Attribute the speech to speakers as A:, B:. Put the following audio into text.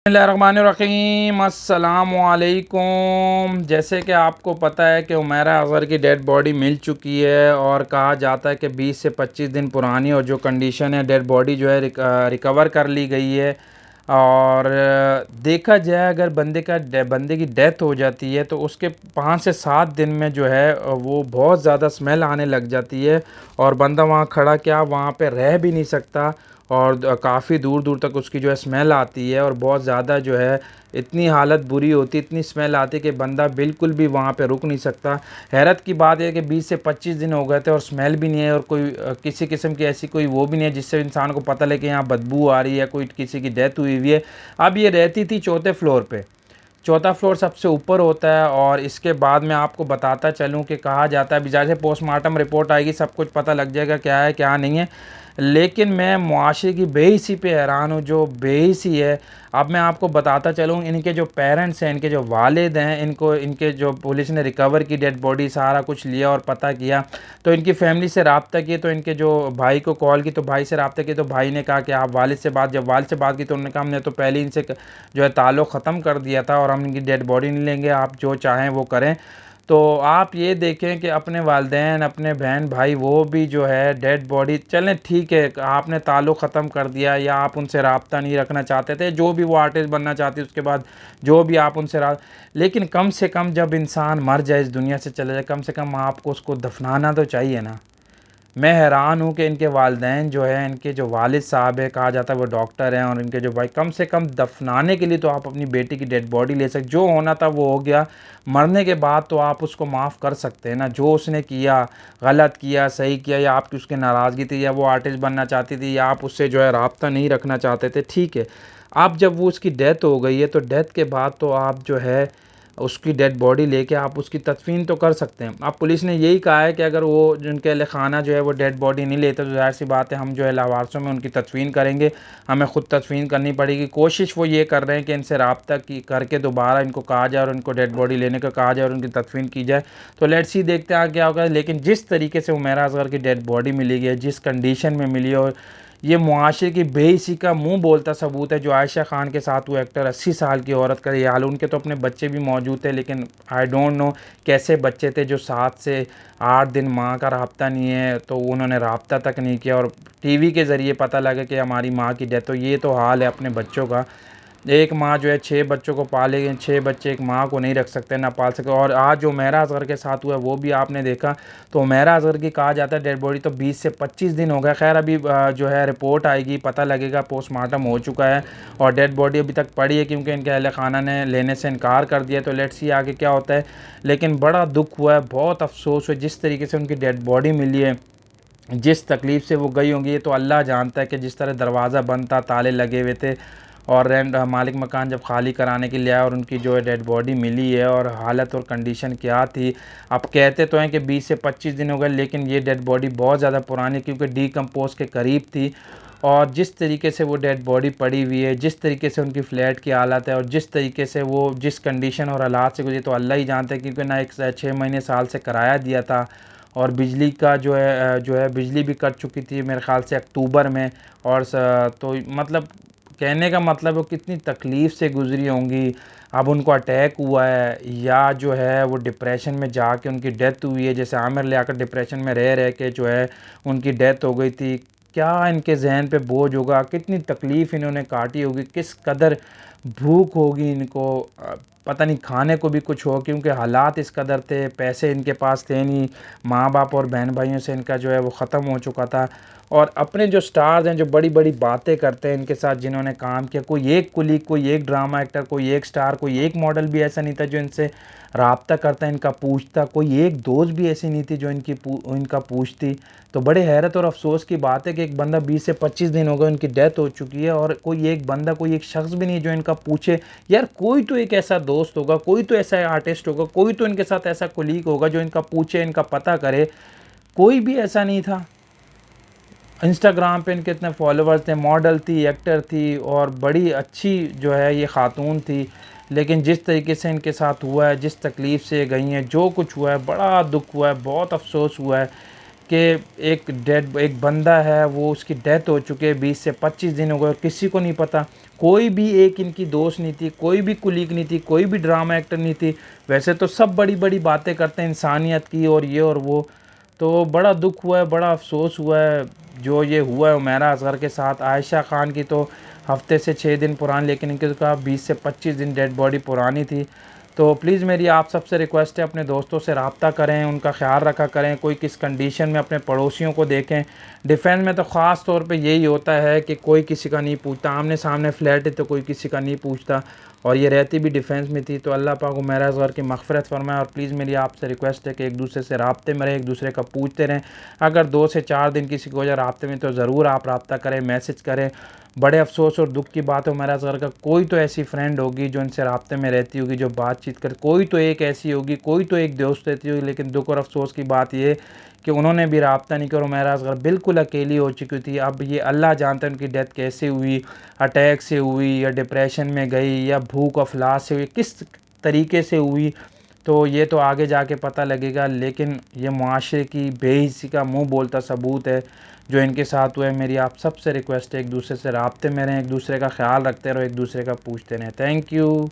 A: बिस्मिल्लाहिर्रहमानिर्रहीम अस्सलामुअलैकुम। जैसे कि आपको पता है कि उमैरा अज़हर की डेड बॉडी मिल चुकी है और कहा जाता है कि 20 से 25 दिन पुरानी और जो कंडीशन है डेड बॉडी जो है रिकवर कर ली गई है। और देखा जाए अगर बंदे की डेथ हो जाती है तो उसके 5 से 7 दिन में जो है वो बहुत ज़्यादा स्मेल आने लग जाती है और बंदा वहाँ खड़ा क्या वहाँ पे रह भी नहीं सकता और काफ़ी दूर दूर तक उसकी जो है स्मेल आती है और बहुत ज़्यादा जो है इतनी हालत बुरी होती, इतनी स्मेल आती कि बंदा बिल्कुल भी वहाँ पे रुक नहीं सकता। हैरत की बात है कि 20 से 25 दिन हो गए थे और स्मेल भी नहीं है और कोई किसी किस्म की ऐसी कोई वो भी नहीं है जिससे इंसान को पता लगे कि यहाँ बदबू आ रही है, कोई किसी की डेथ हुई हुई है। अब ये रहती थी चौथे फ्लोर पे, चौथा फ्लोर सबसे ऊपर होता है। और इसके बाद मैं आपको बताता चलूँ कि कहा जाता है, बेचारे पोस्टमार्टम रिपोर्ट आएगी, सब कुछ पता लग जाएगा क्या है क्या नहीं है। लेकिन मैं मुआशरे की बेहिसी पे हैरान हूँ, जो बेहिसी है। अब मैं आपको बताता चलूँ, इनके जो पेरेंट्स हैं, इनके जो वालिद हैं, इनको इनके जो पुलिस ने रिकवर की डेड बॉडी सारा कुछ लिया और पता किया तो इनकी फैमिली से रब्ता किया, तो इनके जो भाई को कॉल की तो भाई से रब्ता किया तो भाई ने कहा कि आप वालिद से बात, जब वालिद से बात की तो उन्होंने कहा हमने तो पहले ही इनसे जो है ताल्लुक़ ख़त्म कर दिया था और हम इनकी डेड बॉडी नहीं लेंगे, आप जो चाहें वो करें। तो आप ये देखें कि अपने वालिदैन, अपने बहन भाई वो भी जो है डेड बॉडी, चलें ठीक है आपने ताल्लुक़ ख़त्म कर दिया या आप उनसे रब्ता नहीं रखना चाहते थे, जो भी वो आर्टिस्ट बनना चाहती उसके बाद जो भी आप उनसे लेकिन कम से कम जब इंसान मर जाए, इस दुनिया से चले जाए, कम से कम आपको उसको दफनाना तो चाहिए ना। मैं हैरान हूँ कि इनके वालिदैन जो है, इनके जो वालिद साहब है, कहा जाता है वो डॉक्टर हैं, और इनके जो भाई, कम से कम दफनाने के लिए तो आप अपनी बेटी की डेड बॉडी ले सकते। जो होना था वो हो गया, मरने के बाद तो आप उसको माफ़ कर सकते हैं ना। जो उसने किया, गलत किया सही किया, या आपकी उसकी नाराज़गी थी, या वो आर्टिस्ट बनना चाहती थी, या आप उससे जो है रब्ता नहीं रखना चाहते थे, ठीक है। अब जब वो उसकी डेथ हो गई है तो डेथ के बाद तो आप जो है उसकी डेड बॉडी लेके आप उसकी तदफीन तो कर सकते हैं। अब पुलिस ने यही कहा है कि अगर वो जिनके अहल खाना जो है वो डेड बॉडी नहीं लेते तो ज़ाहिर सी बात है हम जो है लावारसों में उनकी तदफीन करेंगे, हमें ख़ुद तदफीन करनी पड़ेगी। कोशिश वो ये कर रहे हैं कि इनसे रब्ता की करके दोबारा इनको कहा जाए और उनको डेड बॉडी लेने का कहा जाए और उनकी तदफीन की जाए। तो लेट्स सी, देखते हैं क्या होगा। लेकिन जिस तरीके से उमैरा अज़हर की डेड बॉडी मिली है, जिस कंडीशन में मिली है, और ये मुआशरे की बेहिसी का मुंह बोलता सबूत है। जो आयशा खान के साथ वो एक्टर 80 साल की औरत का ये हाल, उनके तो अपने बच्चे भी मौजूद थे, लेकिन आई डोंट नो कैसे बच्चे थे जो 7 से 8 दिन माँ का रब्ता नहीं है, तो उन्होंने रब्ता तक नहीं किया और टीवी के ज़रिए पता लगा कि हमारी माँ की डेथ। तो ये तो हाल है अपने बच्चों का। एक माँ जो है 6 बच्चों को पालेगी, 6 बच्चे एक माँ को नहीं रख सकते, ना पाल सकते। और आज जो उमैरा अज़हर के साथ हुआ है वो भी आपने देखा। तो उमैरा अज़हर की कहा जाता है डेड बॉडी तो 20 से 25 दिन हो गए। खैर अभी जो है रिपोर्ट आएगी, पता लगेगा, पोस्टमार्टम हो चुका है और डेड बॉडी अभी तक पड़ी है क्योंकि इनके अहल खाना ने लेने से इनकार कर दिया। तो लेट्स सी आगे क्या होता है। लेकिन बड़ा दुख हुआ है, बहुत अफसोस हुआ जिस तरीके से उनकी डेड बॉडी मिली है, जिस तकलीफ़ से वो गई होंगी ये तो अल्लाह जानता है। कि जिस तरह दरवाज़ा बंद था, ताले लगे हुए थे और रेंट मालिक मकान जब खाली कराने के लिए आया और उनकी जो है डेड बॉडी मिली है और हालत और कंडीशन क्या थी। अब कहते तो हैं कि 20 से 25 दिन हो गए, लेकिन ये डेड बॉडी बहुत ज़्यादा पुरानी क्योंकि डीकम्पोज के करीब थी। और जिस तरीके से वो डेड बॉडी पड़ी हुई है, जिस तरीके से उनकी फ़्लैट की हालत है और जिस तरीके से वो जिस कंडीशन और हालात से गुजरी, तो अल्लाह ही जानते हैं। क्योंकि ना एक 6 महीने साल से किराया दिया था और बिजली का जो है बिजली भी कट चुकी थी मेरे ख़्याल से अक्टूबर में। और तो मतलब कहने का मतलब वो कितनी तकलीफ़ से गुज़री होंगी। अब उनको अटैक हुआ है या जो है वो डिप्रेशन में जाके उनकी डेथ हुई है, जैसे आमिर लियाकत डिप्रेशन में रह रह के जो है उनकी डेथ हो गई थी। क्या इनके जहन पे बोझ होगा, कितनी तकलीफ़ इन्होंने काटी होगी, किस कदर भूख होगी इनको, पता नहीं खाने को भी कुछ हो क्योंकि हालात इस कदर थे, पैसे इनके पास थे नहीं, माँ बाप और बहन भाइयों से इनका जो है वो ख़त्म हो चुका था। और अपने जो स्टार्स हैं जो बड़ी बड़ी बातें करते हैं इनके साथ जिन्होंने काम किया, कोई एक कुलीग, कोई एक ड्रामा एक्टर, कोई एक स्टार, कोई एक मॉडल भी ऐसा नहीं था जो इनसे रब्ता करता, इनका पूछता। कोई एक दोस्त भी ऐसी नहीं थी जो इनका पूछती। तो बड़े हैरत और अफसोस की बात है कि एक बंदा 20 से 25 दिन हो गए उनकी डेथ हो चुकी है और कोई एक बंदा, कोई एक शख्स भी नहीं जो इनका पूछे। यार कोई तो एक ऐसा दोस्त होगा, कोई तो ऐसा आर्टिस्ट होगा, कोई तो इनके साथ ऐसा कुलीग होगा जो इनका पूछे, इनका पता करे। कोई भी ऐसा नहीं था। इंस्टाग्राम पे इनके इतने फॉलोअर्स थे, मॉडल थी, एक्टर थी और बड़ी अच्छी जो है ये ख़ातून थी। लेकिन जिस तरीके से इनके साथ हुआ है, जिस तकलीफ़ से गई हैं, जो कुछ हुआ है, बड़ा दुख हुआ है, बहुत अफसोस हुआ है एक बंदा है, वो उसकी डेथ हो चुकी है, 20 से 25 दिन हो गए और किसी को नहीं पता। कोई भी एक इनकी दोस्त नहीं थी, कोई भी कुलीग नहीं थी, कोई भी ड्रामा एक्टर नहीं थी। वैसे तो सब बड़ी बड़ी बातें करते हैं इंसानियत की और ये और वो। तो बड़ा दुख हुआ है, बड़ा अफसोस हुआ है जो ये हुआ है उमैरा असगर के साथ। आयशा खान की तो हफ्ते से 6 दिन पुरानी, लेकिन इनकी तो 20 से 25 दिन डेड बॉडी पुरानी थी। तो प्लीज़ मेरी आप सबसे रिक्वेस्ट है, अपने दोस्तों से रब्ता करें, उनका ख्याल रखा करें। कोई किस कंडीशन में अपने पड़ोसियों को देखें। डिफेंस में तो ख़ास तौर पे यही होता है कि कोई किसी का नहीं पूछता, आमने सामने फ्लैट है तो कोई किसी का नहीं पूछता। और ये रहती भी डिफेंस में थी। तो अल्लाह पाक उमैरा असगर की मग़फ़िरत फरमाए। और प्लीज़ मेरी आपसे रिक्वेस्ट है कि एक दूसरे से रब्ते में रहें, एक दूसरे का पूछते रहें। अगर 2 से 4 दिन किसी को वजह रब्ते में, तो ज़रूर आप रब्ता करें, मैसेज करें। बड़े अफसोस और दुख की बात है, उमैरा असगर का कोई तो ऐसी फ्रेंड होगी जो इनसे राब्ते में रहती होगी, जो बातचीत कर, कोई तो एक ऐसी होगी, कोई तो एक दोस्त रहती होगी। लेकिन दुख और अफसोस की बात ये कि उन्होंने भी राब्ता नहीं किया। उमैरा असगर बिल्कुल अकेली हो चुकी थी। अब ये अल्लाह जानता है उनकी डेथ कैसे हुई, अटैक से हुई या डिप्रेशन में गई या भूख अफलास से हुई, किस तरीके से हुई, तो ये तो आगे जाके पता लगेगा। लेकिन ये मुआशरे की बेइज्जती का मुंह बोलता सबूत है जो इनके साथ हुआ है। मेरी आप सबसे रिक्वेस्ट है, एक दूसरे से राब्ते में रहें, एक दूसरे का ख्याल रखते रहो, एक दूसरे का पूछते रहें। Thank you.